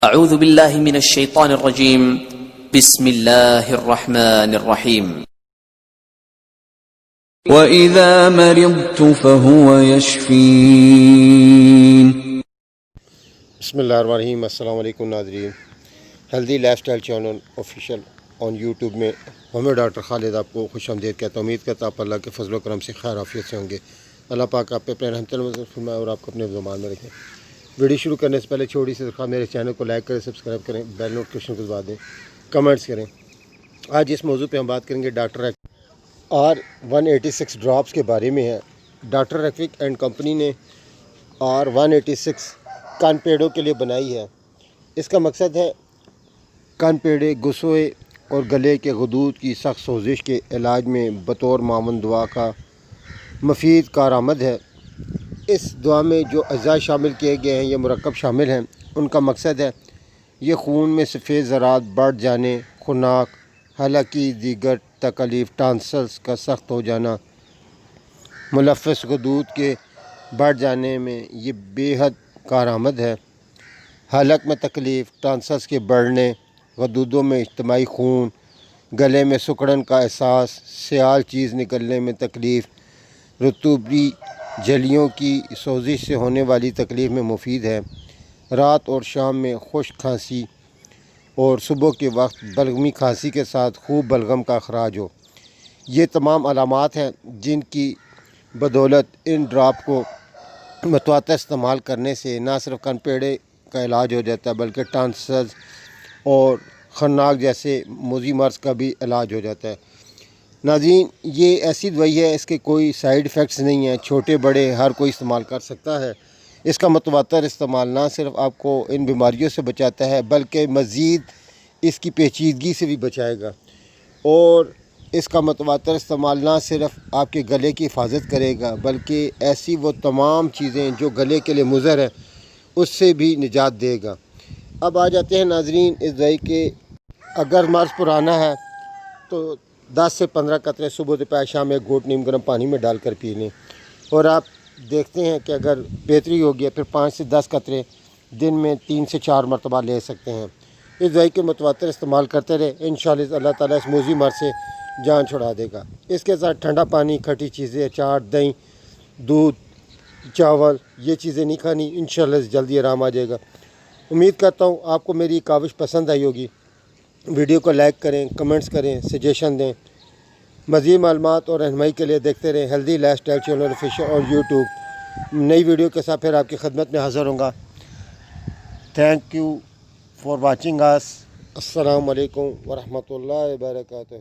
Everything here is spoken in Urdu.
اعوذ باللہ من الشیطان الرجیم بسم اللہ الرحمن الرحیم وَإِذَا مَرِضْتُ فَهُوَ يَشْفِينِ۔ بسم اللہ الرحمن الرحیم۔ السلام علیکم ناظرین، healthy life style channel official on YouTube میں میں ڈاکٹر خالد آپ کو خوش آمدید کہتا ہوں۔ امید کرتا آپ اللہ کے فضل و کرم سے خیر عافیت سے ہوں گے۔ اللہ پاک آپ پہ اپنے رحمت فرمائے اور آپ کو اپنے زمان میں رکھیں۔ ویڈیو شروع کرنے سے پہلے چھوٹی سی درخواست، میرے چینل کو لائک کریں، سبسکرائب کریں، بیل نوٹیفیکیشن کو دبا دیں، کمنٹس کریں۔ آج اس موضوع پہ ہم بات کریں گے ڈاکٹر R186 ڈراپس کے بارے میں ہے۔ ڈاکٹر ریکوک اینڈ کمپنی نے R186 کان پیڑوں کے لیے بنائی ہے۔ اس کا مقصد ہے کان پیڑے، غصے اور گلے کے غدود کی سخت سوزش کے علاج میں بطور معاون دوا کا مفید کارآمد ہے۔ اس دوا میں جو اجزاء شامل کیے گئے ہیں، یہ مرکب شامل ہیں، ان کا مقصد ہے یہ خون میں سفید ذرات بڑھ جانے، خناق، حلقی دیگر تکلیف، ٹانسلز کا سخت ہو جانا، ملوث غدود کے بڑھ جانے میں یہ بے حد کارآمد ہے۔ حلق میں تکلیف، ٹانسلز کے بڑھنے، غدودوں میں اجتماعی خون، گلے میں سکڑن کا احساس، سیال چیز نکلنے میں تکلیف، رطوبی جھلیوں کی سوزش سے ہونے والی تکلیف میں مفید ہے۔ رات اور شام میں خشک کھانسی اور صبح کے وقت بلغمی کھانسی کے ساتھ خوب بلغم کا اخراج ہو، یہ تمام علامات ہیں جن کی بدولت ان ڈراپ کو متواتر استعمال کرنے سے نہ صرف کان پیڑے کا علاج ہو جاتا ہے بلکہ ٹانسلز اور خناق جیسے موذی مرض کا بھی علاج ہو جاتا ہے۔ ناظرین، یہ ایسی دوائی ہے، اس کے کوئی سائیڈ ایفیکٹس نہیں ہیں، چھوٹے بڑے ہر کوئی استعمال کر سکتا ہے۔ اس کا متواتر استعمال نہ صرف آپ کو ان بیماریوں سے بچاتا ہے بلکہ مزید اس کی پیچیدگی سے بھی بچائے گا، اور اس کا متواتر استعمال نہ صرف آپ کے گلے کی حفاظت کرے گا بلکہ ایسی وہ تمام چیزیں جو گلے کے لیے مضر ہیں اس سے بھی نجات دے گا۔ اب آ جاتے ہیں ناظرین اس دوائی کے، اگر مرض پرانا ہے تو 10 سے 15 قطرے صبح دوپہر شام ایک گھونٹ نیم گرم پانی میں ڈال کر پی لیں، اور آپ دیکھتے ہیں کہ اگر بہتری ہو گیا پھر 5 سے 10 قطرے دن میں 3 سے 4 مرتبہ لے سکتے ہیں۔ اس دوائی کے متواتر استعمال کرتے رہے، انشاءاللہ اللہ تعالیٰ اس موذی مرض سے جان چھڑا دے گا۔ اس کے ساتھ ٹھنڈا پانی، کھٹی چیزیں، اچار، دہی، دودھ، چاول، یہ چیزیں نہیں کھانی، انشاءاللہ جلدی آرام آ جائے گا۔ امید کرتا ہوں آپ کو میری کاوش پسند آئی ہوگی۔ ویڈیو کو لائک کریں، کمنٹس کریں، سجیشن دیں۔ مزید معلومات اور رہنمائی کے لیے دیکھتے رہیں healthy life style channel official اور یوٹیوب۔ نئی ویڈیو کے ساتھ پھر آپ کی خدمت میں حاضر ہوں گا۔ تھینک یو فار واچنگ اس۔ السلام علیکم ورحمۃ اللہ وبرکاتہ۔